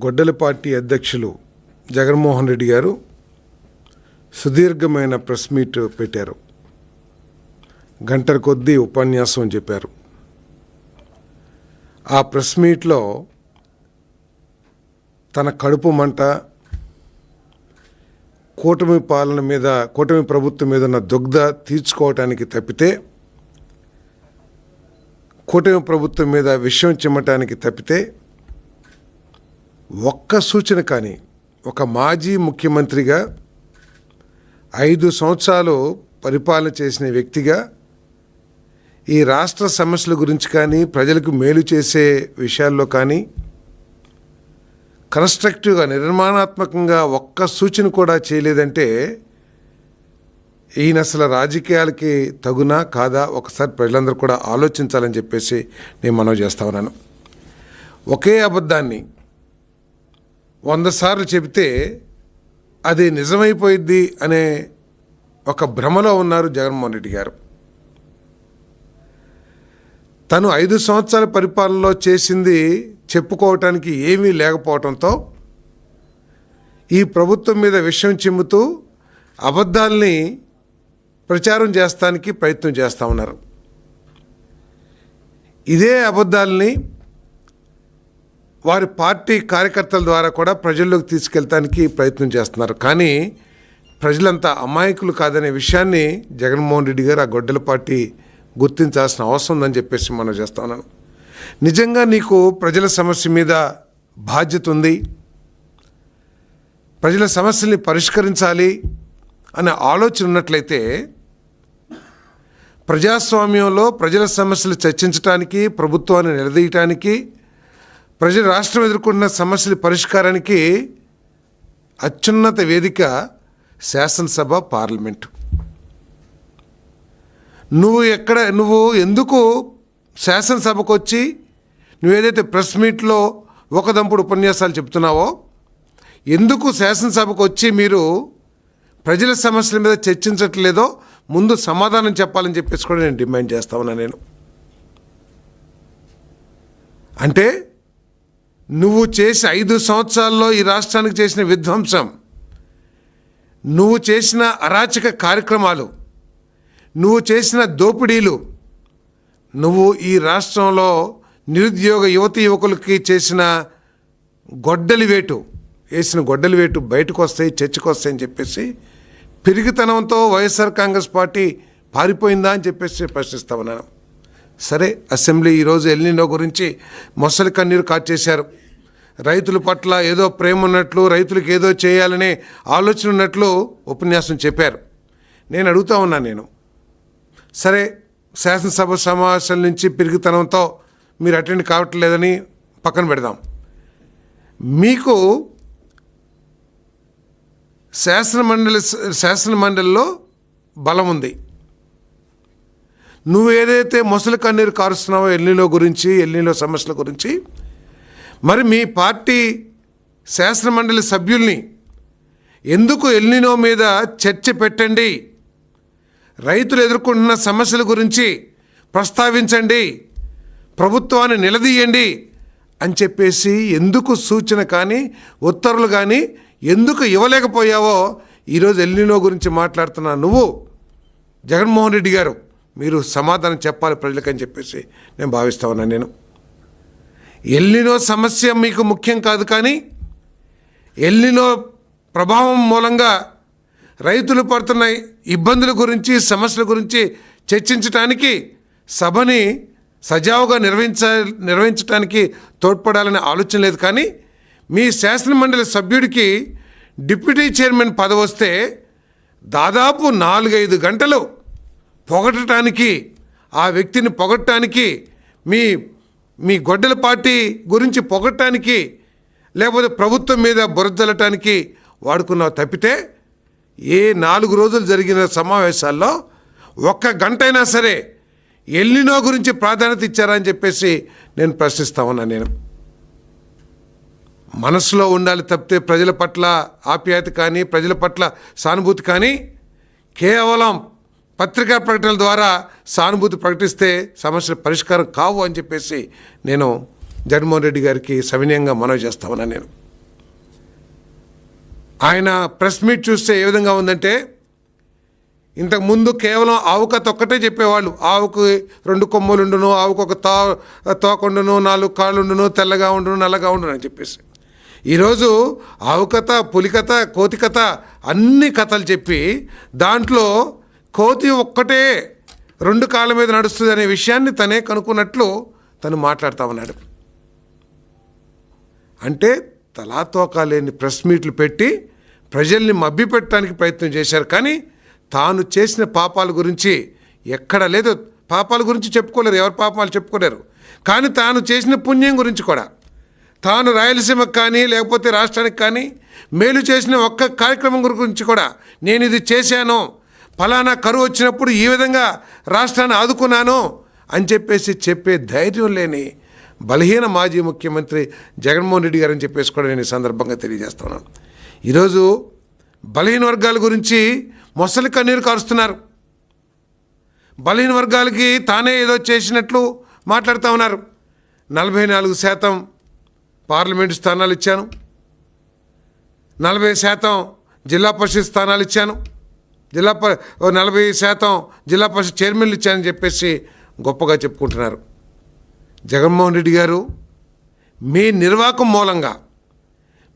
గొడ్డలి అధ్యక్షులు జగన్మోహన్ రెడ్డి గారు సుదీర్ఘమైన ప్రెస్ మీట్ పెట్టారు. గంటల కొద్దీ ఉపన్యాసం చెప్పారు. ఆ ప్రెస్ మీట్లో తన కడుపు మంట, కూటమి పాలన మీద, కూటమి ప్రభుత్వం మీద ఉన్న దుగ్ధ తీర్చుకోవటానికి తప్పితే, కూటమి ప్రభుత్వం మీద విషయం చిమ్మటానికి తప్పితే ఒక్క సూచన కానీ, ఒక మాజీ ముఖ్యమంత్రిగా 5 సంవత్సరాలు పరిపాలన చేసిన వ్యక్తిగా ఈ రాష్ట్ర సమస్యల గురించి కానీ, ప్రజలకు మేలు చేసే విషయాల్లో కానీ కన్స్ట్రక్టివ్గా, నిర్మాణాత్మకంగా ఒక్క సూచన కూడా చేయలేదంటే ఈయన అసలు రాజకీయాలకి తగునా కాదా ఒకసారి ప్రజలందరూ కూడా ఆలోచించాలని చెప్పేసి నేను మనవి చేస్తా ఉన్నాను. ఒకే అబద్ధాన్ని 100 సార్లు చెబితే అది నిజమైపోయిద్ది అనే ఒక భ్రమలో ఉన్నారు జగన్మోహన్ రెడ్డి గారు. తను 5 సంవత్సరాల పరిపాలనలో చేసింది చెప్పుకోవటానికి ఏమీ లేకపోవడంతో ఈ ప్రభుత్వం మీద విషయం చిమ్ముతూ అబద్ధాల్ని ప్రచారం చేస్తానికి ప్రయత్నం చేస్తూ ఉన్నారు. ఇదే అబద్ధాలని వారి పార్టీ కార్యకర్తల ద్వారా కూడా ప్రజల్లోకి తీసుకెళ్తానికి ప్రయత్నం చేస్తున్నారు. కానీ ప్రజలంతా అమాయకులు కాదనే విషయాన్ని జగన్మోహన్ రెడ్డి గారు, ఆ గొడ్డల పార్టీ గుర్తించాల్సిన అవసరం ఉందని చెప్పేసి మనం చేస్తా ఉన్నాను. నిజంగా నీకు ప్రజల సమస్య మీద బాధ్యత ఉంది, ప్రజల సమస్యల్ని పరిష్కరించాలి అనే ఆలోచన ఉన్నట్లయితే ప్రజాస్వామ్యంలో ప్రజల సమస్యలు చర్చించడానికి, ప్రభుత్వాన్ని నిలదీయటానికి, ప్రజలు రాష్ట్రం ఎదుర్కొన్న సమస్యల పరిష్కారానికి అత్యున్నత వేదిక శాసనసభ, పార్లమెంటు. నువ్వు ఎందుకు శాసనసభకు వచ్చి నువ్వేదైతే ప్రెస్ మీట్లో ఒకదంపుడు ఉపన్యాసాలు చెప్తున్నావో, ఎందుకు శాసనసభకు వచ్చి మీరు ప్రజల సమస్యల మీద చర్చించట్లేదో ముందు సమాధానం చెప్పాలని చెప్పేసి కూడా నేను డిమాండ్ చేస్తా ఉన్నా. నేను అంటే నువ్వు చేసి 5 సంవత్సరాల్లో ఈ రాష్ట్రానికి చేసిన విధ్వంసం, నువ్వు చేసిన అరాచక కార్యక్రమాలు, నువ్వు చేసిన దోపిడీలు, నువ్వు ఈ రాష్ట్రంలో నిరుద్యోగ యువకులకి చేసిన వేసిన గొడ్డలి వేటు బయటకు వస్తాయి, చర్చకు వస్తాయని చెప్పేసి పిరిగితనంతో వైఎస్ఆర్ కాంగ్రెస్ పార్టీ పారిపోయిందా అని చెప్పేసి ప్రశ్నిస్తా ఉన్నాను. సరే, అసెంబ్లీ ఈరోజు ఎల్నినో గురించి మొసలి కన్నీరు కార్చేశారు. రైతుల పట్ల ఏదో ప్రేమ ఉన్నట్లు, రైతులకు ఏదో చేయాలనే ఆలోచన ఉన్నట్లు ఉపన్యాసం చెప్పారు. నేను అడుగుతా ఉన్నాను, సరే శాసనసభ సమావేశాల నుంచి పిరిగితనంతో మీరు అటెండ్ కావట్లేదని పక్కన పెడదాం. మీకు శాసనమండలిలో బలం ఉంది. నువ్వు ఏదైతే మొసలి కన్నీరు కారుస్తున్నావో ఎల్నిలో సమస్యల గురించి, మరి మీ పార్టీ శాసనమండలి సభ్యుల్ని ఎందుకు ఎల్నినో మీద చర్చ పెట్టండి, రైతులు ఎదుర్కొంటున్న సమస్యల గురించి ప్రస్తావించండి, ప్రభుత్వాన్ని నిలదీయండి అని చెప్పేసి ఎందుకు సూచన కానీ, ఉత్తర్వులు కానీ ఎందుకు ఇవ్వలేకపోయావో ఈరోజు ఎల్నినో గురించి మాట్లాడుతున్నా నువ్వు జగన్మోహన్ రెడ్డి గారు మీరు సమాధానం చెప్పాలి ప్రజలకని చెప్పేసి నేను భావిస్తా ఉన్నాను. నేను ఎల్నినో సమస్య మీకు ముఖ్యం కాదు, కానీ ఎల్నినో ప్రభావం మూలంగా రైతులు పడుతున్న ఇబ్బందుల గురించి, సమస్యల గురించి చర్చించడానికి సభని సజావుగా నిర్వహించడానికి తోడ్పడాలనే ఆలోచన లేదు. కానీ మీ శాసనమండలి సభ్యుడికి డిప్యూటీ చైర్మన్ పదవి వస్తే దాదాపు 4-5 గంటలు పొగడటానికి, ఆ వ్యక్తిని పొగడటానికి, మీ గొడ్డల పార్టీ గురించి పొగడటానికి, లేకపోతే ప్రభుత్వం మీద బురదలటానికి వాడుకున్నావు తప్పితే ఏ 4 రోజులు జరిగిన సమావేశాల్లో 1 గంటైనా సరే ఎల్నినో గురించి ప్రాధాన్యత ఇచ్చారా అని చెప్పేసి నేను ప్రశ్నిస్తా ఉన్నా. నేను మనసులో ఉండాలి తప్పితే ప్రజల పట్ల ఆప్యాయత కానీ, ప్రజల పట్ల సానుభూతి కానీ కేవలం పత్రికా ప్రకటనల ద్వారా సానుభూతి ప్రకటిస్తే సమస్యల పరిష్కారం కావు అని చెప్పేసి నేను జగన్మోహన్ రెడ్డి గారికి సవినయంగా మనవి చేస్తా ఉన్నాను. నేను ఆయన ప్రెస్ మీట్ చూస్తే ఏ విధంగా ఉందంటే, ఇంతకుముందు కేవలం ఆవుక తొక్కటే చెప్పేవాళ్ళు. ఆవుకు 2 కొమ్ములుండును, ఆవుకు ఒక తోకుండును, 4 కాళ్ళుండును, తెల్లగా ఉండును, నల్లగా ఉండును అని చెప్పేసి. ఈరోజు ఆవు కథ, పులి కథ, కోతి కథ అన్ని కథలు చెప్పి దాంట్లో కోతి ఒక్కటే 2 కాళ్ళ మీద నడుస్తుంది అనే విషయాన్ని తనే కనుక్కున్నట్లు తను మాట్లాడుతూ ఉన్నాడు. అంటే తలాతోకా లేని ప్రెస్ మీట్లు పెట్టి ప్రజల్ని మభ్యపెట్టడానికి ప్రయత్నం చేశారు. కానీ తాను చేసిన పాపాల గురించి ఎక్కడ లేదు. పాపాల గురించి చెప్పుకోలేరు, ఎవరి పాపాలు చెప్పుకోలేరు. కానీ తాను చేసిన పుణ్యం గురించి కూడా, తాను రాయలసీమకు కానీ లేకపోతే రాష్ట్రానికి కానీ మేలు చేసిన ఒక్క కార్యక్రమం గురించి కూడా, నేను ఇది చేశాను, ఫలానా కరువు వచ్చినప్పుడు ఈ విధంగా రాష్ట్రాన్ని ఆదుకున్నాను అని చెప్పేసి చెప్పే ధైర్యం లేని బలహీన మాజీ ముఖ్యమంత్రి జగన్మోహన్ రెడ్డి గారు అని చెప్పేసి కూడా నేను ఈ సందర్భంగా తెలియజేస్తున్నాను. ఈరోజు బలహీన వర్గాల గురించి మొసలి కన్నీరు కారుస్తున్నారు. బలహీన వర్గాలకి తానే ఏదో చేసినట్లు మాట్లాడుతూ ఉన్నారు. 44% పార్లమెంటు స్థానాలు ఇచ్చాను, 40% జిల్లా పరిషత్ స్థానాలు ఇచ్చాను, 40% జిల్లా పరిషత్ చైర్మన్లు ఇచ్చానని చెప్పేసి గొప్పగా చెప్పుకుంటున్నారు. జగన్మోహన్ రెడ్డి గారు మీ నిర్వాహకం మూలంగా,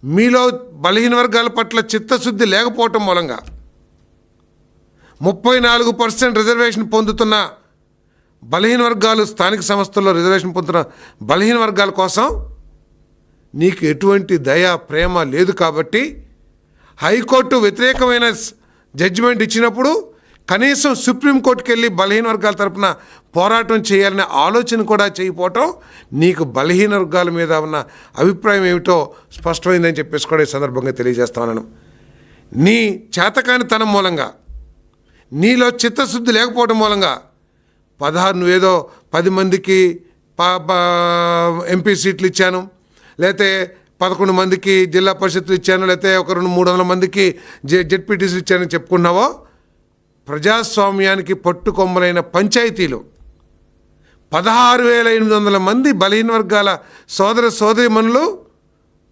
మీలో బలహీన వర్గాల పట్ల చిత్తశుద్ధి లేకపోవటం మూలంగా 34% రిజర్వేషన్ పొందుతున్న బలహీన వర్గాలు, స్థానిక సంస్థల్లో రిజర్వేషన్ పొందుతున్న బలహీన వర్గాల కోసం నీకు ఎటువంటి దయ ప్రేమ లేదు. కాబట్టి హైకోర్టు వ్యతిరేకమైన జడ్జిమెంట్ ఇచ్చినప్పుడు కనీసం సుప్రీంకోర్టుకి వెళ్ళి బలహీన వర్గాల తరపున పోరాటం చేయాలనే ఆలోచన కూడా చేయకపోవటం నీకు బలహీన వర్గాల మీద ఉన్న అభిప్రాయం ఏమిటో స్పష్టమైందని చెప్పేసి కూడా ఈ సందర్భంగా తెలియజేస్తాను. నీ చేతకానితనం మూలంగా, నీలో చిత్తశుద్ధి లేకపోవడం మూలంగా 16 నువ్వేదో 10 మందికి ఎంపీ సీట్లు ఇచ్చాను, లేకపోతే 11 మందికి జిల్లా పరిషత్తులు ఇచ్చాను, లేకపోతే ఒక 200-300 మందికి జెడ్పీటీసీలు ఇచ్చానని చెప్పుకున్నావో, ప్రజాస్వామ్యానికి పట్టుకొమ్మలైన పంచాయతీలు 16,800 మంది బలహీన వర్గాల సోదరీమణులు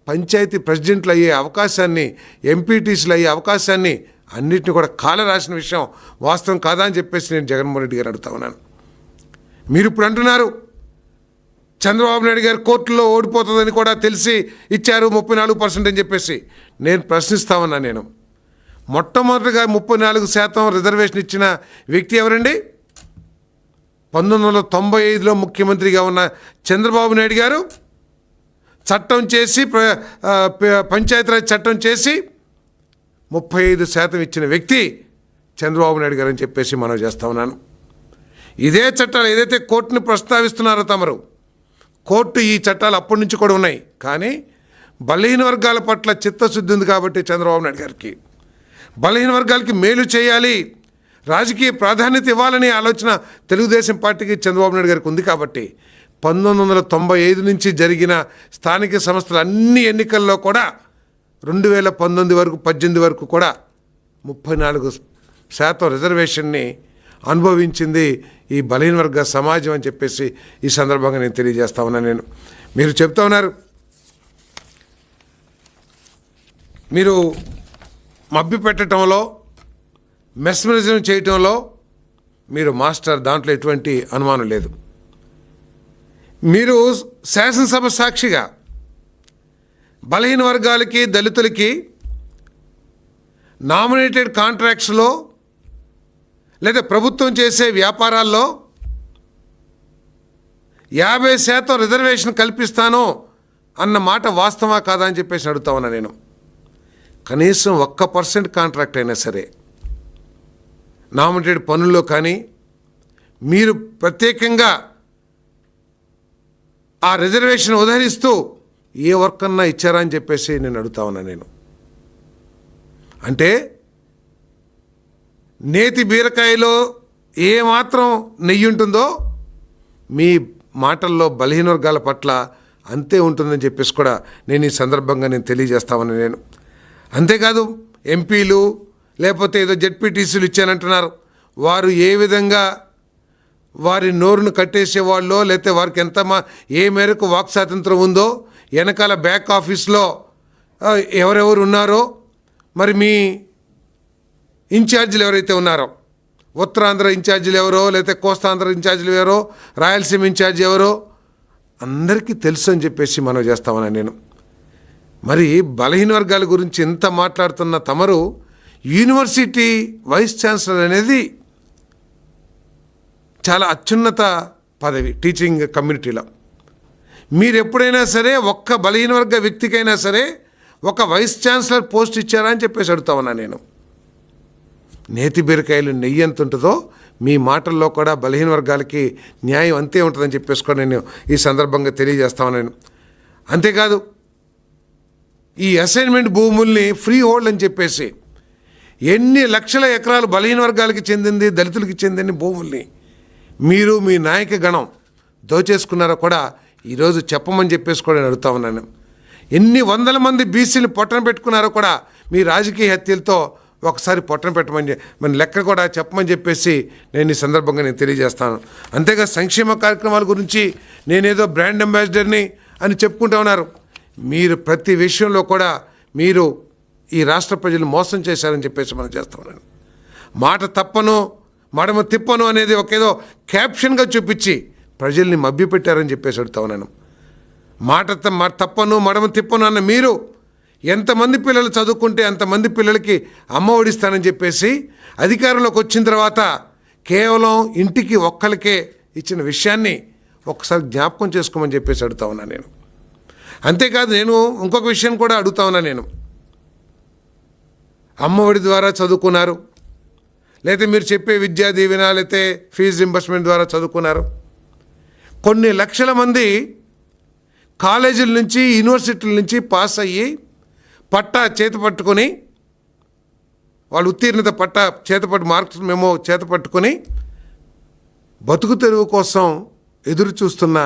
పంచాయతీ ప్రెసిడెంట్లు అయ్యే అవకాశాన్ని, ఎంపీటీసీలు అయ్యే అవకాశాన్ని అన్నిటిని కూడా కాల రాసిన విషయం వాస్తవం కాదా అని చెప్పేసి నేను జగన్మోహన్ రెడ్డి గారు అడుగుతా ఉన్నాను. మీరు ఇప్పుడు అంటున్నారు చంద్రబాబు నాయుడు గారు కోర్టులో ఓడిపోతుందని కూడా తెలిసి ఇచ్చారు 34% అని చెప్పేసి. నేను ప్రశ్నిస్తా ఉన్నా. నేను మొట్టమొదటిగా 34% రిజర్వేషన్ ఇచ్చిన వ్యక్తి ఎవరండి? 1995లో ముఖ్యమంత్రిగా ఉన్న చంద్రబాబు నాయుడు గారు చట్టం చేసి, పంచాయతీరాజ్ చట్టం చేసి 35% ఇచ్చిన వ్యక్తి చంద్రబాబు నాయుడు గారు అని చెప్పేసి మనం చేస్తా ఉన్నాను. ఇదే చట్టాలు ఏదైతే కోర్టుని ప్రస్తావిస్తున్నారో తమరు, కోర్టు ఈ చట్టాలు అప్పటి నుంచి కూడా ఉన్నాయి. కానీ బలహీన వర్గాల పట్ల చిత్తశుద్ధి ఉంది కాబట్టి చంద్రబాబు నాయుడు గారికి బలహీన వర్గాలకి మేలు చేయాలి, రాజకీయ ప్రాధాన్యత ఇవ్వాలనే ఆలోచన తెలుగుదేశం పార్టీకి చంద్రబాబు నాయుడు గారికి ఉంది. కాబట్టి 1995 నుంచి జరిగిన స్థానిక సంస్థల అన్ని ఎన్నికల్లో కూడా 2019 వరకు 18 వరకు కూడా 34% రిజర్వేషన్ని అనుభవించింది ఈ బలహీన వర్గ సమాజం అని చెప్పేసి ఈ సందర్భంగా నేను తెలియజేస్తా ఉన్నాను. మీరు చెప్తా ఉన్నారు, మీరు మభ్య పెట్టడంలో, మెస్మరిజం చేయటంలో మీరు మాస్టర్, దాంట్లో ఎటువంటి అనుమానం లేదు. మీరు శాసనసభ సాక్షిగా బలహీన వర్గాలకి, దళితులకి నామినేటెడ్ కాంట్రాక్ట్స్లో లేదా ప్రభుత్వం చేసే వ్యాపారాల్లో 50% రిజర్వేషన్ కల్పిస్తాను అన్న మాట వాస్తవా కాదా అని చెప్పేసి అడుగుతా ఉన్నా నేను. కనీసం 1% కాంట్రాక్ట్ అయినా సరే నామినేటెడ్ పనుల్లో కానీ మీరు ప్రత్యేకంగా ఆ రిజర్వేషన్ ఉదహరిస్తూ ఏ వర్క్ అన్నా ఇచ్చారా అని చెప్పేసి నేను అడుగుతా ఉన్నా నేను. అంటే నేతి బీరకాయలో ఏమాత్రం నెయ్యి ఉంటుందో మీ మాటల్లో బలహీన వర్గాల పట్ల అంతే ఉంటుందని చెప్పేసి కూడా నేను ఈ సందర్భంగా నేను తెలియజేస్తామని నేను. అంతేకాదు ఎంపీలు లేకపోతే ఏదో జెడ్పీటీసీలు ఇచ్చానంటున్నారు. వారు ఏ విధంగా వారి నోరును కట్టేసేవాళ్ళో, లేకపోతే వారికి ఏ మేరకు వాక్ స్వాతంత్రం ఉందో, వెనకాల బ్యాక్ ఆఫీస్లో ఎవరెవరు ఉన్నారో మరి మీ ఇన్ఛార్జీలు ఎవరైతే ఉన్నారో, ఉత్తరాంధ్ర ఇన్ఛార్జీలు ఎవరో, లేకపోతే కోస్తాంధ్ర ఇన్ఛార్జీలు ఎవరో, రాయలసీమ ఇన్ఛార్జి ఎవరో అందరికీ తెలుసు అని చెప్పేసి మనం చేస్తామని నేను. మరి బలహీన వర్గాల గురించి ఎంత మాట్లాడుతున్న తమరు యూనివర్సిటీ వైస్ ఛాన్సలర్ అనేది చాలా అత్యున్నత పదవి టీచింగ్ కమ్యూనిటీలో. మీరు ఎప్పుడైనా సరే ఒక్క బలహీన వర్గ వ్యక్తికైనా సరే ఒక వైస్ ఛాన్సలర్ పోస్ట్ ఇచ్చారా అని చెప్పేసి అడుగుతా ఉన్నా నేను. నేతి బీరకాయలు నెయ్యి ఎంత ఉంటుందో మీ మాటల్లో కూడా బలహీన వర్గాలకి న్యాయం అంతే ఉంటుందని చెప్పేసి కూడా నేను ఈ సందర్భంగా తెలియజేస్తాను నేను. అంతేకాదు ఈ అసైన్మెంట్ భూముల్ని ఫ్రీ హోల్డ్ అని చెప్పేసి ఎన్ని లక్షల ఎకరాలు బలహీన వర్గాలకి చెందింది, దళితులకి చెందిన భూముల్ని మీరు మీ నాయక గణం దోచేసుకున్నారో కూడా ఈరోజు చెప్పమని చెప్పేసి కూడా నేను అడుగుతా ఉన్నాను. ఎన్ని వందల మంది బీసీలు పొట్టన పెట్టుకున్నారో కూడా మీ రాజకీయ హత్యలతో ఒకసారి పొట్టన పెట్టమని మన లెక్క కూడా చెప్పమని చెప్పేసి నేను ఈ సందర్భంగా నేను తెలియజేస్తాను. అంతేగా సంక్షేమ కార్యక్రమాల గురించి నేనేదో బ్రాండ్ అంబాసిడర్ని అని చెప్పుకుంటూ ఉన్నారు. మీరు ప్రతి విషయంలో కూడా మీరు ఈ రాష్ట్ర ప్రజలు మోసం చేశారని చెప్పేసి మనం చేస్తా ఉన్నాను. మాట తప్పను మడమ తిప్పను అనేది ఒకేదో క్యాప్షన్గా చూపించి ప్రజల్ని మభ్యపెట్టారని చెప్పేసి అడుగుతా ఉన్నాను. మాట తప్పను మడమ తిప్పను అన్న మీరు ఎంతమంది పిల్లలు చదువుకుంటే అంతమంది పిల్లలకి అమ్మ ఒడిస్తానని చెప్పేసి అధికారంలోకి వచ్చిన తర్వాత కేవలం ఇంటికి ఒక్కరికే ఇచ్చిన విషయాన్ని ఒక్కసారి జ్ఞాపకం చేసుకోమని చెప్పేసి అడుగుతా ఉన్నాను నేను. అంతేకాదు నేను ఇంకొక విషయం కూడా అడుగుతా ఉన్నాను నేను. అమ్మఒడి ద్వారా చదువుకున్నారు, లేకపోతే మీరు చెప్పే విద్యా దీవెన లేకపోతే ఫీజు రింబర్స్మెంట్ ద్వారా చదువుకున్నారు. కొన్ని లక్షల మంది కాలేజీల నుంచి యూనివర్సిటీల నుంచి పాస్ అయ్యి పట్టా చేతి పట్టుకొని వాళ్ళు ఉత్తీర్ణత పట్టా చేతపట్టు మార్క్స్ మేము చేత పట్టుకొని బతుకు తెరువు కోసం ఎదురు చూస్తున్న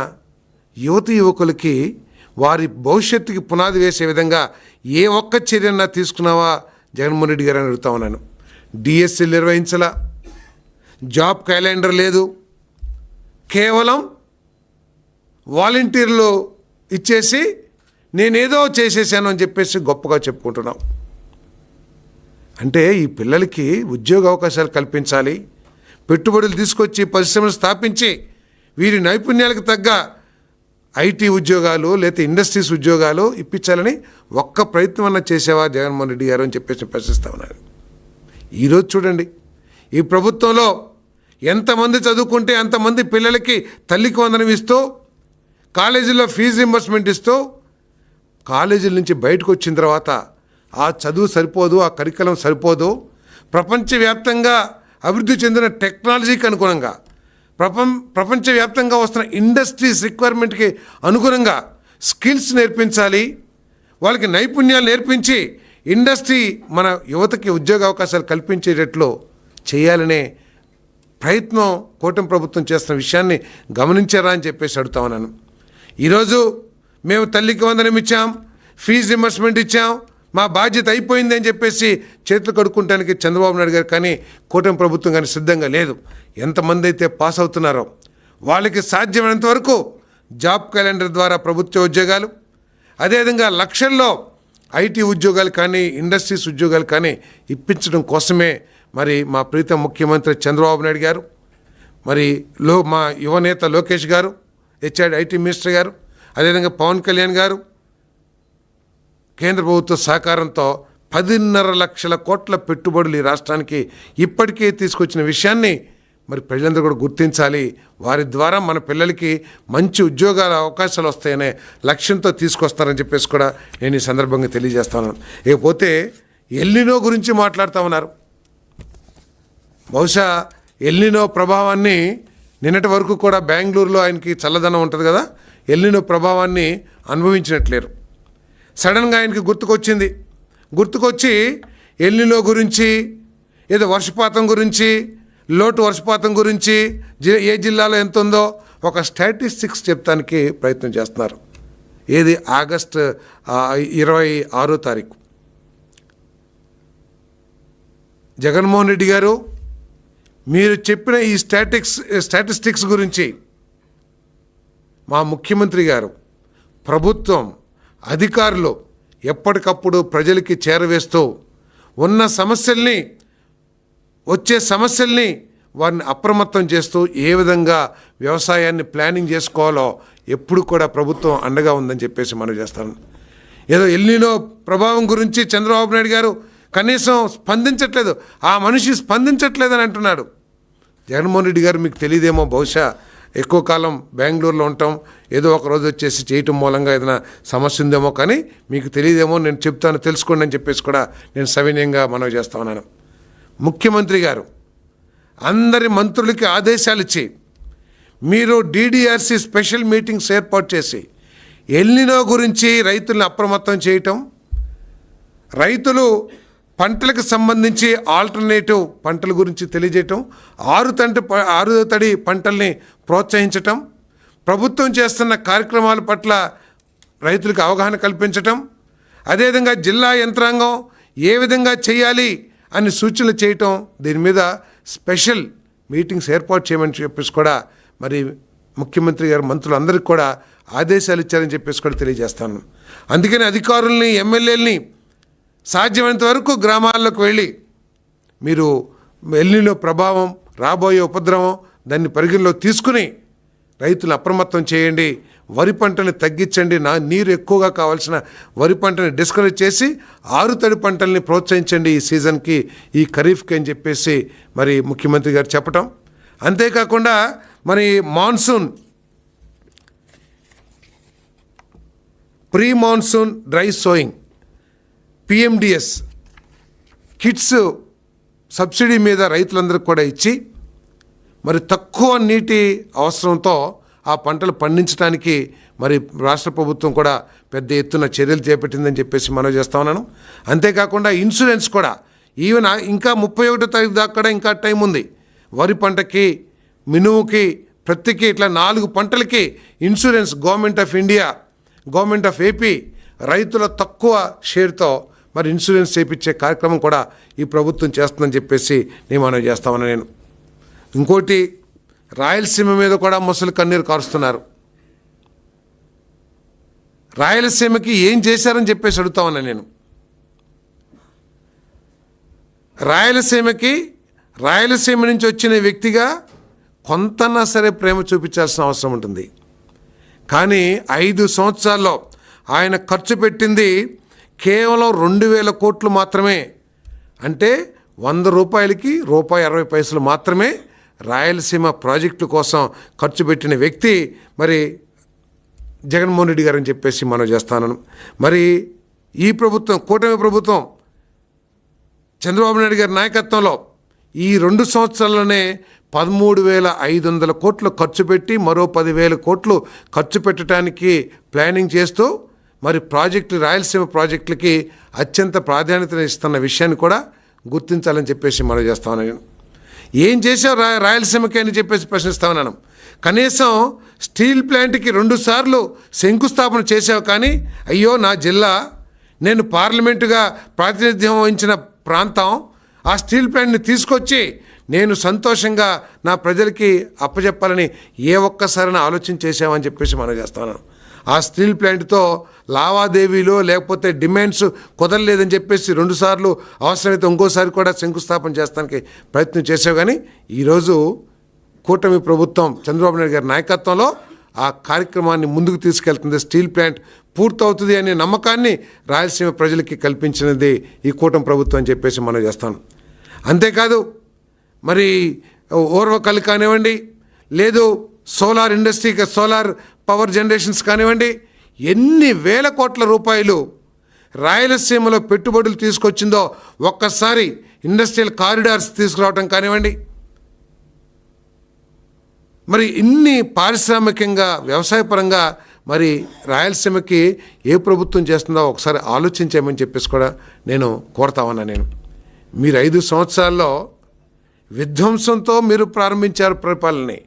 యువతి యువకులకి వారి భవిష్యత్తుకి పునాది వేసే విధంగా ఏ ఒక్క చర్యన్నా తీసుకున్నావా జగన్మోహన్ రెడ్డి గారు అని అడుగుతా ఉన్నాను. డిఎస్సీలు నిర్వహించలా, జాబ్ క్యాలెండర్ లేదు, కేవలం వాలంటీర్లు ఇచ్చేసి నేనేదో చేసేసాను అని చెప్పేసి గొప్పగా చెప్పుకుంటున్నాం. అంటే ఈ పిల్లలకి ఉద్యోగ అవకాశాలు కల్పించాలి, పెట్టుబడులు తీసుకొచ్చి పరిశ్రమలు స్థాపించి వీరి నైపుణ్యాలకు తగ్గ ఐటీ ఉద్యోగాలు లేకపోతే ఇండస్ట్రీస్ ఉద్యోగాలు ఇప్పించాలని ఒక్క ప్రయత్నం అన్న చేసేవా జగన్మోహన్ రెడ్డి గారు అని చెప్పేసి ప్రశ్నిస్తా ఉన్నారు. ఈరోజు చూడండి ఈ ప్రభుత్వంలో ఎంతమంది చదువుకుంటే అంతమంది పిల్లలకి తల్లికి వందనం ఇస్తూ, కాలేజీల్లో ఫీజు రింబర్స్మెంట్ ఇస్తూ, కాలేజీల నుంచి బయటకు వచ్చిన తర్వాత ఆ చదువు సరిపోదు, ఆ కరికులం సరిపోదు, ప్రపంచవ్యాప్తంగా అభివృద్ధి చెందిన టెక్నాలజీకి అనుగుణంగా ప్రపంచవ్యాప్తంగా వస్తున్న ఇండస్ట్రీస్ రిక్వైర్మెంట్కి అనుగుణంగా స్కిల్స్ నేర్పించాలి, వాళ్ళకి నైపుణ్యాలు నేర్పించి ఇండస్ట్రీ మన యువతకి ఉద్యోగ అవకాశాలు కల్పించేటట్లు చేయాలనే ప్రయత్నం కూటమి ప్రభుత్వం చేస్తున్న విషయాన్ని గమనించారా అని చెప్పేసి అడుగుతా ఉన్నాను. ఈరోజు మేము తల్లికి వందనం ఇచ్చాం, ఫీజు రింబర్స్మెంట్ ఇచ్చాం, మా బాధ్యత అయిపోయింది అని చెప్పేసి చేతులు కడుక్కుంటానికి చంద్రబాబు నాయుడు గారు కానీ కూటమి ప్రభుత్వం కానీ సిద్ధంగా లేదు. ఎంతమంది అయితే పాస్ అవుతున్నారో వాళ్ళకి సాధ్యమైనంత వరకు జాబ్ క్యాలెండర్ ద్వారా ప్రభుత్వ ఉద్యోగాలు, అదేవిధంగా లక్షల్లో ఐటీ ఉద్యోగాలు కానీ ఇండస్ట్రీస్ ఉద్యోగాలు కానీ ఇప్పించడం కోసమే మరి మా ప్రీతం ముఖ్యమంత్రి చంద్రబాబు నాయుడు గారు, మరి మా యువనేత లోకేష్ గారు, హెచ్ఆర్డి ఐటీ మినిస్టర్ గారు, అదేవిధంగా పవన్ కళ్యాణ్ గారు కేంద్ర ప్రభుత్వ సహకారంతో 10.5 లక్షల కోట్ల పెట్టుబడులు ఈ రాష్ట్రానికి ఇప్పటికే తీసుకొచ్చిన విషయాన్ని మరి ప్రజలందరూ కూడా గుర్తించాలి. వారి ద్వారా మన పిల్లలకి మంచి ఉద్యోగాల అవకాశాలు వస్తాయనే లక్ష్యంతో తీసుకొస్తారని చెప్పేసి కూడా నేను ఈ సందర్భంగా తెలియజేస్తాను. ఇకపోతే ఎల్నినో గురించి మాట్లాడుతూ ఉన్నారు. బహుశా ఎల్నినో ప్రభావాన్ని నిన్నటి వరకు కూడా బెంగళూరులో ఆయనకి చల్లదనం ఉంటుంది కదా, ఎల్నినో ప్రభావాన్ని అనుభవించినట్లేరు. సడన్గా ఆయనకి గుర్తుకొచ్చి ఎల్నినో గురించి, ఏదో వర్షపాతం గురించి, లోటు వర్షపాతం గురించి, ఏ జిల్లాలో ఎంత ఉందో ఒక స్టాటిస్టిక్స్ చెప్తానికి ప్రయత్నం చేస్తున్నారు. ఏది ఆగస్టు 26వ తారీఖు జగన్మోహన్ రెడ్డి గారు మీరు చెప్పిన ఈ స్టాటిస్టిక్స్ గురించి మా ముఖ్యమంత్రి గారు, ప్రభుత్వం, అధికారులు ఎప్పటికప్పుడు ప్రజలకి చేరవేస్తూ ఉన్న సమస్యల్ని వచ్చే సమస్యల్ని వారిని అప్రమత్తం చేస్తూ ఏ విధంగా వ్యవసాయాన్ని ప్లానింగ్ చేసుకోవాలో ఎప్పుడు కూడా ప్రభుత్వం అండగా ఉందని చెప్పేసి మనం చేస్తాను. ఏదో ఎల్నినో ప్రభావం గురించి చంద్రబాబు నాయుడు గారు కనీసం స్పందించట్లేదు, ఆ మనిషి స్పందించట్లేదని అంటున్నాడు. జగన్మోహన్ రెడ్డి గారు మీకు తెలియదేమో, బహుశా ఎక్కువ కాలం బెంగళూరులో ఉంటాం, ఏదో ఒక రోజు వచ్చేసి చేయటం మూలంగా ఏదైనా సమస్య ఉందేమో, కానీ మీకు తెలియదేమో, నేను చెప్తాను తెలుసుకోండి అని చెప్పేసి కూడా నేను సవినయంగా మనవి చేస్తా ఉన్నాను. ముఖ్యమంత్రి గారు అందరి మంత్రులకి ఆదేశాలు ఇచ్చి మీరు DDRC స్పెషల్ మీటింగ్స్ ఏర్పాటు చేసి ఎల్నినో గురించి రైతులను అప్రమత్తం చేయటం, రైతులు పంటలకు సంబంధించి ఆల్టర్నేటివ్ పంటల గురించి తెలియజేయటం, ఆరు తడి పంటల్ని ప్రోత్సహించటం, ప్రభుత్వం చేస్తున్న కార్యక్రమాల పట్ల రైతులకు అవగాహన కల్పించటం, అదేవిధంగా జిల్లా యంత్రాంగం ఏ విధంగా చేయాలి అని సూచనలు చేయటం, దీని మీద స్పెషల్ మీటింగ్స్ ఏర్పాటు చేయమని చెప్పేసి కూడా మరి ముఖ్యమంత్రి గారు మంత్రులందరికీ కూడా ఆదేశాలు ఇచ్చారని చెప్పేసి కూడా తెలియజేస్తాను. అందుకని అధికారుల్ని, ఎమ్మెల్యేలని సాధ్యమైనంత వరకు గ్రామాల్లోకి వెళ్ళి మీరు ఎల్నినో ప్రభావం, రాబోయే ఉపద్రవం దాన్ని పరిగణలో తీసుకుని రైతులు అప్రమత్తం చేయండి, వరి పంటని తగ్గించండి, నీరు ఎక్కువగా కావాల్సిన వరి పంటని డిస్కరేజ్ చేసి ఆరు తడి పంటల్ని ప్రోత్సహించండి ఈ సీజన్కి, ఈ ఖరీఫ్కి అని చెప్పేసి మరి ముఖ్యమంత్రి గారు చెప్పటం. అంతేకాకుండా మరి monsoon, pre monsoon dry sowing, PMDS kits subsidy మీద రైతులందరికీ కూడా ఇచ్చి మరి తక్కువ నీటి అవసరంతో ఆ పంటలు పండించడానికి మరి రాష్ట్ర ప్రభుత్వం కూడా పెద్ద ఎత్తున చర్యలు చేపట్టిందని చెప్పేసి మనం చేస్తా ఉన్నాను. అంతేకాకుండా ఇన్సూరెన్స్ కూడా ఈవెన్ ఇంకా 31వ తారీఖు దాకా కూడా ఇంకా టైం ఉంది. వరి పంటకి, మినుముకి, ప్రతికి ఇట్లా 4 పంటలకి insurance government of India, government of AP రైతుల తక్కువ షేర్తో మరి ఇన్సూరెన్స్ చేయించే కార్యక్రమం కూడా ఈ ప్రభుత్వం చేస్తుందని చెప్పేసి నేను మనం చేస్తామని నేను. ఇంకోటి, రాయలసీమ మీద కూడా ముసలి కన్నీరు కారుస్తున్నారు. రాయలసీమకి ఏం చేశారని చెప్పేసి అడుగుతామన్నా నేను. రాయలసీమ నుంచి వచ్చిన వ్యక్తిగా కొంతన్నా సరే ప్రేమ చూపించాల్సిన అవసరం ఉంటుంది. కానీ 5 సంవత్సరాల్లో ఆయన ఖర్చు పెట్టింది కేవలం 2,000 కోట్లు మాత్రమే. అంటే 100 రూపాయలకి ₹1.60 మాత్రమే రాయలసీమ ప్రాజెక్టు కోసం ఖర్చు పెట్టిన వ్యక్తి మరి జగన్మోహన్ రెడ్డి గారు అని చెప్పేసి మనం చేస్తాను. మరి ఈ ప్రభుత్వం, కూటమి ప్రభుత్వం చంద్రబాబు నాయుడు గారి నాయకత్వంలో ఈ 2 సంవత్సరాల్లోనే 13,500 కోట్లు ఖర్చు పెట్టి మరో 10,000 కోట్లు ఖర్చు పెట్టడానికి ప్లానింగ్ చేస్తూ మరి రాయలసీమ ప్రాజెక్టులకి అత్యంత ప్రాధాన్యత ఇస్తున్న విషయాన్ని కూడా గుర్తించాలని చెప్పేసి మనం చేస్తాను. నేను ఏం చేసావు రాయలసీమకి అని చెప్పేసి ప్రశ్నిస్తా ఉన్నాను. కనీసం స్టీల్ ప్లాంట్కి 2 సార్లు శంకుస్థాపన చేసావు, కానీ అయ్యో నా జిల్లా, నేను పార్లమెంటుగా ప్రాతినిధ్యం వహించిన ప్రాంతం, ఆ స్టీల్ ప్లాంట్ని తీసుకొచ్చి నేను సంతోషంగా నా ప్రజలకి అప్పచెప్పాలని ఏ ఒక్కసారైనా ఆలోచన చేసామని చెప్పేసి మనం చేస్తాను. ఆ స్టీల్ ప్లాంట్తో లావాదేవీలు లేకపోతే డిమాండ్స్ కుదరలేదని చెప్పేసి 2 సార్లు, అవసరమైతే ఇంకోసారి కూడా శంకుస్థాపన చేస్తానికి ప్రయత్నం చేసావు. కానీ ఈరోజు కూటమి ప్రభుత్వం చంద్రబాబు నాయుడు గారి నాయకత్వంలో ఆ కార్యక్రమాన్ని ముందుకు తీసుకెళ్తుంది. స్టీల్ ప్లాంట్ పూర్తవుతుంది అనే నమ్మకాన్ని రాయలసీమ ప్రజలకి కల్పించినది ఈ కూటమి ప్రభుత్వం అని చెప్పేసి మనం చేస్తాం. అంతేకాదు మరి ఓర్వకల్ కానివ్వండి, లేదు సోలార్ ఇండస్ట్రీకి, సోలార్ పవర్ జనరేషన్స్ కానివ్వండి, ఎన్ని వేల కోట్ల రూపాయలు రాయలసీమలో పెట్టుబడులు తీసుకొచ్చిందో ఒక్కసారి ఇండస్ట్రియల్ కారిడార్స్ తీసుకురావడం కానివ్వండి, మరి ఇన్ని పారిశ్రామికంగా, వ్యవసాయపరంగా మరి రాయలసీమకి ఏ ప్రభుత్వం చేస్తుందో ఒకసారి ఆలోచించామని చెప్పేసి కూడా నేను కోరుతా ఉన్నా. మీరు 5 సంవత్సరాల్లో విధ్వంసంతో మీరు ప్రారంభించారు పరిపాలనని,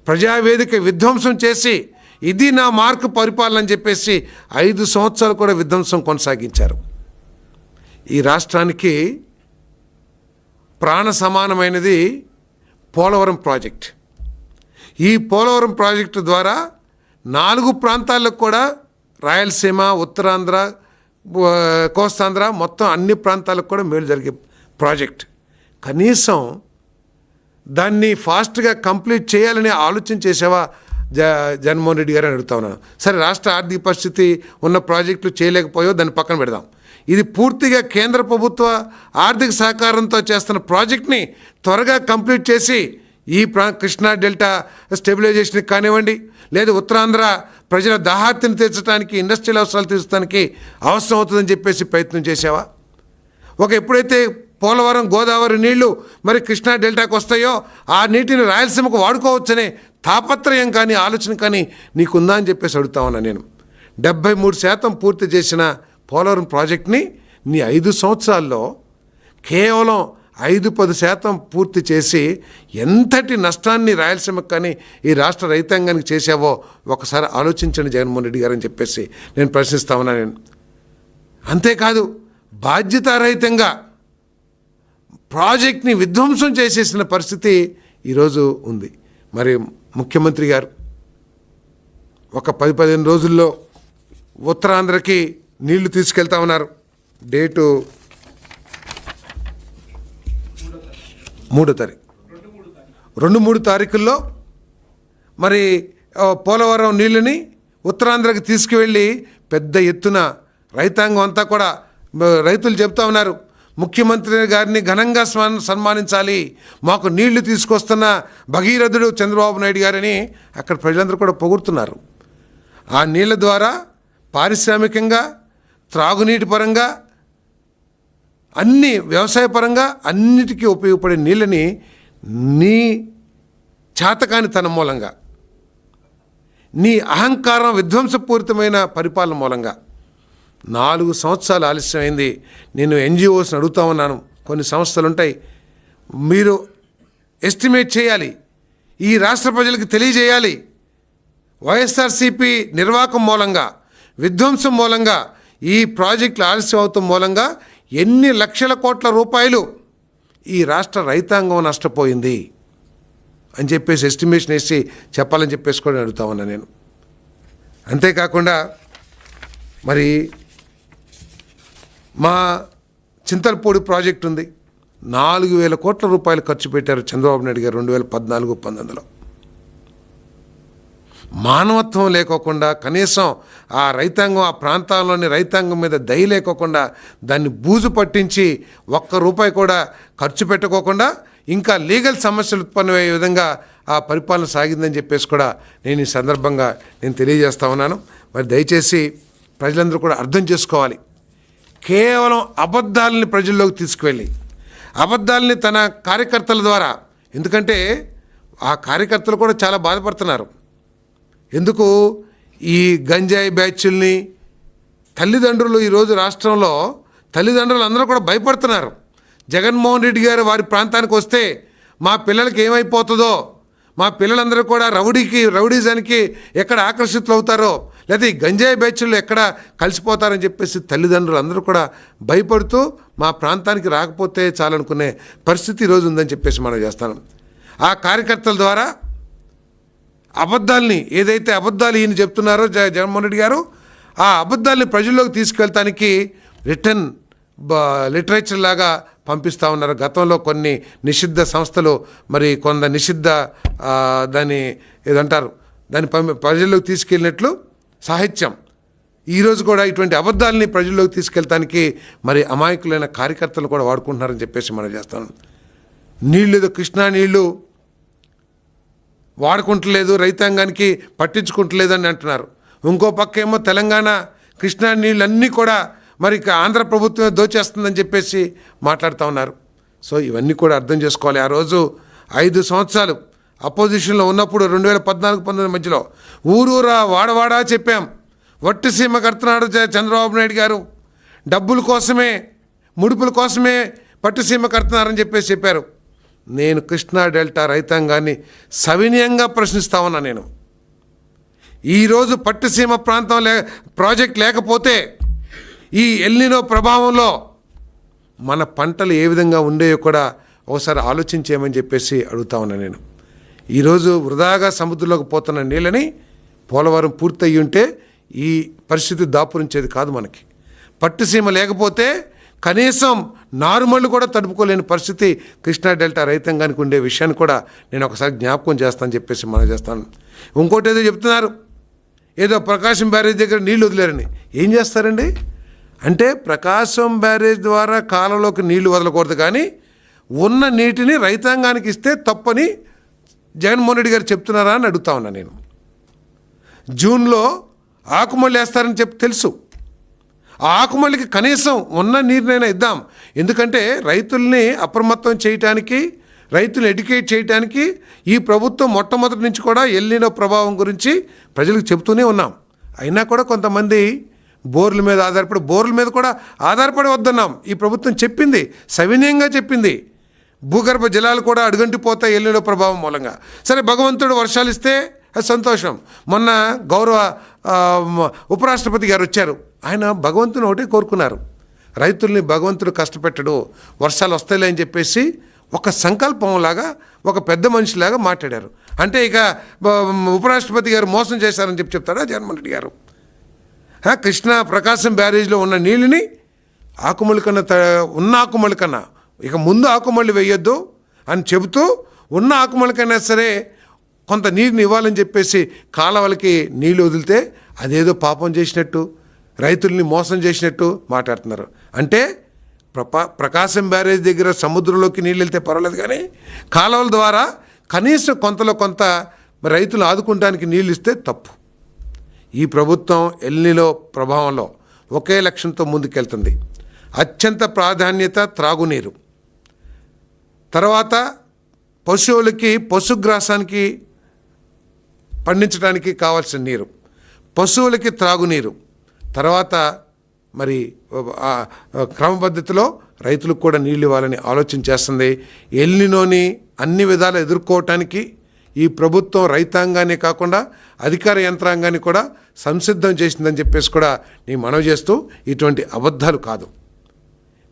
ప్రజావేదిక విధ్వంసం చేసి ఇది నా మార్కు పరిపాలన అని చెప్పేసి 5 సంవత్సరాలు కూడా విధ్వంసం కొనసాగించారు. ఈ రాష్ట్రానికి ప్రాణ సమానమైనది పోలవరం ప్రాజెక్ట్. ఈ పోలవరం ప్రాజెక్టు ద్వారా 4 ప్రాంతాలకు కూడా, రాయలసీమ, ఉత్తరాంధ్ర, కోస్తాంధ్ర మొత్తం అన్ని ప్రాంతాలకు కూడా మేలు జరిగే ప్రాజెక్ట్. కనీసం దాన్ని ఫాస్ట్గా కంప్లీట్ చేయాలని ఆలోచన చేసావా జగన్మోహన్ రెడ్డి గారు అని అడుగుతా ఉన్నాను. సరే, రాష్ట్ర ఆర్థిక పరిస్థితి ఉన్న ప్రాజెక్టులు చేయలేకపోయో దాన్ని పక్కన పెడదాం. ఇది పూర్తిగా కేంద్ర ప్రభుత్వ ఆర్థిక సహకారంతో చేస్తున్న ప్రాజెక్ట్ని త్వరగా కంప్లీట్ చేసి ఈ కృష్ణా డెల్టా స్టెబిలైజేషన్కి కానివ్వండి, లేదా ఉత్తరాంధ్ర ప్రజల దాహార్తిని తీర్చడానికి, ఇండస్ట్రియల్ అవసరాలు తీర్చడానికి అవసరం అవుతుందని చెప్పేసి ప్రయత్నం చేసావా? ఎప్పుడైతే పోలవరం గోదావరి నీళ్లు మరి కృష్ణా డెల్టాకు వస్తాయో ఆ నీటిని రాయలసీమకు వాడుకోవచ్చనే తాపత్రయం కానీ ఆలోచన కానీ నీకుందా అని చెప్పేసి అడుగుతా ఉన్నా నేను. 73% పూర్తి చేసిన పోలవరం ప్రాజెక్ట్ని నీ 5 సంవత్సరాల్లో కేవలం 5-10% పూర్తి చేసి ఎంతటి నష్టాన్ని రాయలసీమకు కానీ ఈ రాష్ట్ర రైతాంగానికి చేసావో ఒకసారి ఆలోచించండి జగన్మోహన్ రెడ్డి గారు అని చెప్పేసి నేను ప్రశ్నిస్తా ఉన్నా నేను. అంతేకాదు, బాధ్యతారహితంగా ప్రాజెక్ట్ని విధ్వంసం చేసేసిన పరిస్థితి ఈరోజు ఉంది. మరి ముఖ్యమంత్రి గారు ఒక 10-15 రోజుల్లో ఉత్తరాంధ్రకి నీళ్లు తీసుకెళ్తా ఉన్నారు. డేటు 3వ తారీఖు, 2-3 తారీఖుల్లో మరి పోలవరం నీళ్ళని ఉత్తరాంధ్రకి తీసుకువెళ్ళి పెద్ద ఎత్తున రైతాంగం అంతా కూడా రైతులు చెప్తా ఉన్నారు, ముఖ్యమంత్రి గారిని ఘనంగా సన్మానించాలి, మాకు నీళ్లు తీసుకొస్తున్న భగీరథుడు చంద్రబాబు నాయుడు గారని అక్కడ ప్రజలందరూ కూడా పొగుడుతున్నారు. ఆ నీళ్ళ ద్వారా పారిశ్రామికంగా, త్రాగునీటి పరంగా, అన్ని వ్యవసాయ పరంగా అన్నిటికీ ఉపయోగపడే నీళ్ళని నీ చేతకానితనం మూలంగా, నీ అహంకారం, విధ్వంసపూరితమైన పరిపాలన మూలంగా 4 సంవత్సరాలు ఆలస్యమైంది. నేను ఎన్జిఓస్ని అడుగుతా ఉన్నాను, కొన్ని సంస్థలు ఉంటాయి, మీరు ఎస్టిమేట్ చేయాలి, ఈ రాష్ట్ర ప్రజలకు తెలియజేయాలి, వైఎస్ఆర్సీపీ నిర్వాహకం మూలంగా, విధ్వంసం మూలంగా, ఈ ప్రాజెక్టులు ఆలస్యం అవుతాం మూలంగా ఎన్ని లక్షల కోట్ల రూపాయలు ఈ రాష్ట్ర రైతాంగం నష్టపోయింది అని చెప్పేసి ఎస్టిమేషన్ వేసి చెప్పాలని చెప్పేసి కూడా అడుగుతా ఉన్నా నేను. అంతేకాకుండా మరి మా చింతలపూడి ప్రాజెక్ట్ ఉంది, 4,000 కోట్ల రూపాయలు ఖర్చు పెట్టారు చంద్రబాబు నాయుడు గారు 2014-19లో. మానవత్వం లేకోకుండా, కనీసం ఆ రైతాంగం, ఆ ప్రాంతాల్లోని రైతాంగం మీద దయ లేకోకుండా దాన్ని బూజు పట్టించి ₹1 కూడా ఖర్చు పెట్టుకోకుండా ఇంకా లీగల్ సమస్యలు ఉత్పన్నమయ్యే విధంగా ఆ పరిపాలన సాగిందని చెప్పేసి కూడా నేను ఈ సందర్భంగా నేను తెలియజేస్తా ఉన్నాను. మరి దయచేసి ప్రజలందరూ కూడా అర్థం చేసుకోవాలి, కేవలం అబద్ధాలని ప్రజల్లోకి తీసుకువెళ్ళి, అబద్ధాలని తన కార్యకర్తల ద్వారా, ఎందుకంటే ఆ కార్యకర్తలు కూడా చాలా బాధపడుతున్నారు. ఎందుకు ఈ గంజాయి బ్యాచ్ల్ని తల్లిదండ్రులు ఈరోజు రాష్ట్రంలో తల్లిదండ్రులు అందరూ కూడా భయపడుతున్నారు. జగన్మోహన్ రెడ్డి గారు వారి ప్రాంతానికి వస్తే మా పిల్లలకి ఏమైపోతుందో, మా పిల్లలందరూ కూడా రౌడీజానికి ఎక్కడ ఆకర్షితులు అవుతారో, లేదా ఈ గంజాయి బ్యాచ్లు ఎక్కడ కలిసిపోతారని చెప్పేసి తల్లిదండ్రులు అందరూ కూడా భయపడుతూ మా ప్రాంతానికి రాకపోతే చాలనుకునే పరిస్థితి ఈరోజు ఉందని చెప్పేసి మనం చేస్తాను. ఆ కార్యకర్తల ద్వారా అబద్ధాలని, ఏదైతే అబద్ధాలు ఈయన చెప్తున్నారో జగన్మోహన్ రెడ్డి గారు, ఆ అబద్ధాలని ప్రజల్లోకి తీసుకెళ్తానికి రిటర్న్ లిటరేచర్ లాగా పంపిస్తూ ఉన్నారు. గతంలో కొన్ని నిషిద్ధ సంస్థలు మరి కొంత నిషిద్ధ దాన్ని ఏదంటారు దాన్ని ప్రజల్లోకి తీసుకెళ్ళినట్లు సాహిత్యం, ఈరోజు కూడా ఇటువంటి అబద్ధాలని ప్రజల్లోకి తీసుకెళ్తానికి మరి అమాయకులైన కార్యకర్తలు కూడా వాడుకుంటున్నారని చెప్పేసి మనం చేస్తాను. నీళ్ళు, కృష్ణా నీళ్లు వాడుకుంటలేదు, రైతాంగానికి పట్టించుకుంటలేదు అని అంటున్నారు. ఇంకో పక్క ఏమో తెలంగాణ కృష్ణా నీళ్ళన్నీ కూడా మరి ఆంధ్ర ప్రభుత్వమే దోచేస్తుందని చెప్పేసి మాట్లాడుతూ ఉన్నారు. సో ఇవన్నీ కూడా అర్థం చేసుకోవాలి. ఆ రోజు 5 సంవత్సరాలు అపోజిషన్లో ఉన్నప్పుడు 2014-19 మధ్యలో ఊరూరా వాడవాడా చెప్పాం, వట్టిసీమ కడుతున్నాడు చంద్రబాబు నాయుడు గారు, డబ్బుల కోసమే, ముడుపుల కోసమే పట్టిసీమ కడుతున్నారని చెప్పేసి చెప్పారు. నేను కృష్ణా డెల్టా రైతాంగాన్ని సవినయంగా ప్రశ్నిస్తా ఉన్నా. నేను ఈరోజు పట్టిసీమ ప్రాంతం ప్రాజెక్ట్ లేకపోతే ఈ ఎల్నినో ప్రభావంలో మన పంటలు ఏ విధంగా ఉండేవో కూడా ఒకసారి ఆలోచించేయమని చెప్పేసి అడుగుతా ఉన్నా నేను. ఈరోజు వృధాగా సముద్రంలోకి పోతున్న నీళ్ళని పోలవరం పూర్తయి ఉంటే ఈ పరిస్థితి దాపురించేది కాదు. మనకి పట్టుసీమ లేకపోతే కనీసం నారుమళ్ళు కూడా తడుపుకోలేని పరిస్థితి కృష్ణా డెల్టా రైతాంగానికి ఉండే విషయాన్ని కూడా నేను ఒకసారి జ్ఞాపకం చేస్తానని చెప్పేసి మనం చేస్తాను. ఇంకోటి ఏదో చెప్తున్నారు, ఏదో ప్రకాశం బ్యారేజ్ దగ్గర నీళ్లు వదిలేరని. ఏం చేస్తారండి? అంటే ప్రకాశం బ్యారేజ్ ద్వారా కాలంలోకి నీళ్లు వదలకూడదు, కానీ ఉన్న నీటిని రైతాంగానికి ఇస్తే తప్పని జగన్మోహన్ రెడ్డి గారు చెప్తున్నారా అని అడుగుతా ఉన్నా నేను. జూన్లో ఆకుమళ్ళు వేస్తారని చెప్పి తెలుసు. ఆ ఆకుమళ్ళకి కనీసం ఉన్న నీరునైనా ఇద్దాం. ఎందుకంటే రైతుల్ని అప్రమత్తం చేయటానికి, రైతులను ఎడ్యుకేట్ చేయడానికి ఈ ప్రభుత్వం మొట్టమొదటి నుంచి కూడా ఎల్నినో ప్రభావం గురించి ప్రజలకు చెబుతూనే ఉన్నాం. అయినా కూడా కొంతమంది బోర్ల మీద కూడా ఆధారపడి వద్దన్నాం. ఈ ప్రభుత్వం చెప్పింది, సవినయంగా చెప్పింది. భూగర్భ జలాలు కూడా అడుగంటిపోతాయి ఎల్నినో ప్రభావం మూలంగా. సరే, భగవంతుడు వర్షాలు ఇస్తే అది సంతోషం. మొన్న గౌరవ ఉపరాష్ట్రపతి గారు వచ్చారు. ఆయన భగవంతుని ఒకటే కోరుకున్నారు, రైతుల్ని భగవంతుడు కష్టపెట్టడు, వర్షాలు వస్తాయిలే అని చెప్పేసి ఒక సంకల్పంలాగా, ఒక పెద్ద మనిషిలాగా మాట్లాడారు. అంటే ఇక ఉపరాష్ట్రపతి గారు మోసం చేశారని చెప్తాడా జగన్మోహన్ రెడ్డి గారు? కృష్ణా ప్రకాశం బ్యారేజ్లో ఉన్న నీళ్ళని ఉన్న ఆకుమళ్ళ కన్నా ఇక ముందు ఆకుమళ్ళు వేయొద్దు అని చెబుతూ, ఉన్న ఆకుమళ్ళకైనా సరే కొంత నీరుని ఇవ్వాలని చెప్పేసి కాలవలకి నీళ్ళు వదిలితే అదేదో పాపం చేసినట్టు, రైతుల్ని మోసం చేసినట్టు మాట్లాడుతున్నారు. అంటే ప్రకాశం బ్యారేజ్ దగ్గర సముద్రంలోకి నీళ్ళు వెళ్తే పర్వాలేదు, కానీ కాలువల ద్వారా కనీసం కొంతలో కొంత రైతులు ఆదుకుంటానికి నీళ్ళు ఇస్తే తప్పు. ఈ ప్రభుత్వం ఎల్నినో ప్రభావంలో ఒకే లక్ష్యంతో ముందుకెళ్తుంది. అత్యంత ప్రాధాన్యత త్రాగునీరు, తర్వాత పశువులకి పశుగ్రాసానికి పండించడానికి కావాల్సిన నీరు, పశువులకి త్రాగునీరు, తర్వాత మరి క్రమపద్ధతిలో రైతులకు కూడా నీళ్ళు ఇవ్వాలని ఆలోచన చేస్తుంది. ఎల్నినోని అన్ని విధాలు ఎదుర్కోవటానికి ఈ ప్రభుత్వం రైతాంగాన్ని కాకుండా అధికార యంత్రాంగాన్ని కూడా సంసిద్ధం చేసిందని చెప్పేసి కూడా నేను మనవి చేస్తూ, ఇటువంటి అబద్ధాలు కాదు.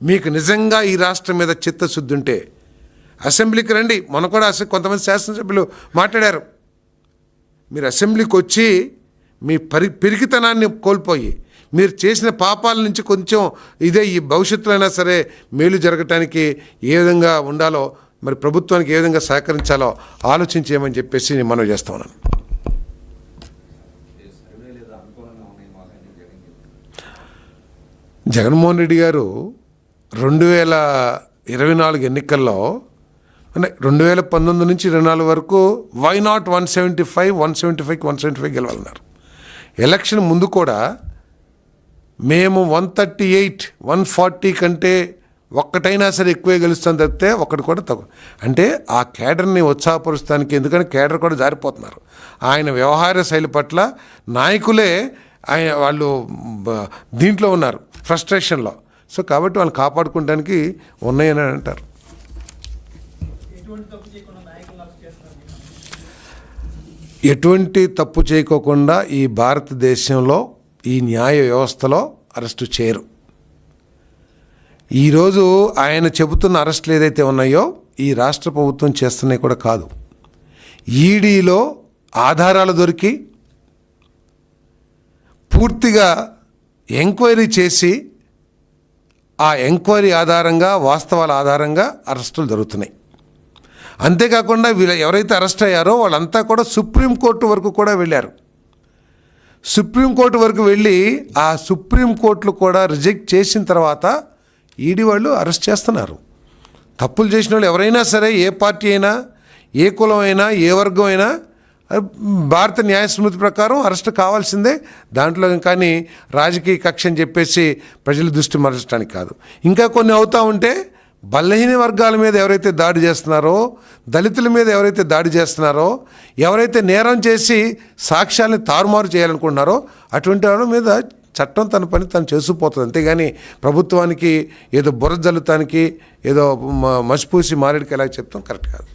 మీకు నిజంగా ఈ రాష్ట్రం మీద చిత్తశుద్ధి ఉంటే అసెంబ్లీకి రండి. మొన్న కూడా కొంతమంది శాసనసభ్యులు మాట్లాడారు. మీరు అసెంబ్లీకి వచ్చి మీ పిరికితనాన్ని కోల్పోయి, మీరు చేసిన పాపాల నుంచి కొంచెం ఈ భవిష్యత్తులో అయినా సరే మేలు జరగటానికి ఏ విధంగా ఉండాలో, మరి ప్రభుత్వానికి ఏ విధంగా సహకరించాలో ఆలోచించేయమని చెప్పేసి నేను మనవి చేస్తా ఉన్నాను. జగన్మోహన్ రెడ్డి గారు 2024 ఎన్నికల్లో, అంటే 2019 నుంచి 24 వరకు వై నాట్ 175 గెలవాలన్నారు. ఎలక్షన్ ముందు కూడా మేము 138, 140 కంటే ఒక్కటైనా సరే ఎక్కువే గెలుస్తాం తప్పితే ఒక్కటి కూడా తక్కువ. అంటే ఆ కేడర్ని ఉత్సాహపరుస్తానికి, ఎందుకంటే కేడర్ కూడా జారిపోతున్నారు. ఆయన వ్యవహార శైలి పట్ల నాయకులే వాళ్ళు దీంట్లో ఉన్నారు, ఫ్రస్ట్రేషన్లో. సో కాబట్టి వాళ్ళని కాపాడుకోవడానికి ఉన్నాయని అంటారు. ఎటువంటి తప్పు చేయకోకుండా ఈ భారతదేశంలో ఈ న్యాయ వ్యవస్థలో అరెస్టు చేయరు. ఈరోజు ఆయన చెబుతున్న అరెస్టులు ఏదైతే ఉన్నాయో ఈ రాష్ట్ర ప్రభుత్వం చేస్తున్నాయి కూడా కాదు. ఈడీలో ఆధారాలు దొరికి పూర్తిగా ఎంక్వైరీ చేసి ఆ ఎంక్వైరీ ఆధారంగా, వాస్తవాల ఆధారంగా అరెస్టులు జరుగుతున్నాయి. అంతేకాకుండా వీళ్ళు ఎవరైతే అరెస్ట్ అయ్యారో వాళ్ళంతా కూడా సుప్రీంకోర్టు వరకు కూడా వెళ్ళారు. సుప్రీంకోర్టు వరకు వెళ్ళి ఆ సుప్రీంకోర్టులు కూడా రిజెక్ట్ చేసిన తర్వాత ఈడీ వాళ్ళు అరెస్ట్ చేస్తున్నారు. తప్పులు చేసిన వాళ్ళు ఎవరైనా సరే, ఏ పార్టీ అయినా, ఏ కులం అయినా, ఏ వర్గం అయినా భారత న్యాయ స్మృతి ప్రకారం అరెస్ట్ కావాల్సిందే. దాంట్లో కానీ రాజకీయ కక్ష అని చెప్పేసి ప్రజల దృష్టి మరల్చడానికి కాదు. ఇంకా కొన్ని అవుతూ ఉంటే బలహీన వర్గాల మీద ఎవరైతే దాడి చేస్తున్నారో, దళితుల మీద ఎవరైతే దాడి చేస్తున్నారో, ఎవరైతే నేరం చేసి సాక్ష్యాలను తారుమారు చేయాలనుకుంటున్నారో అటువంటి వాళ్ళ మీద చట్టం తన పని తను చేసుకుపోతుంది. అంతేగాని ప్రభుత్వానికి ఏదో బుర్ర జల్లుతానికి, ఏదో మసిపూసి మారేడికి ఎలా చెప్తాం కరెక్ట్ కాదు.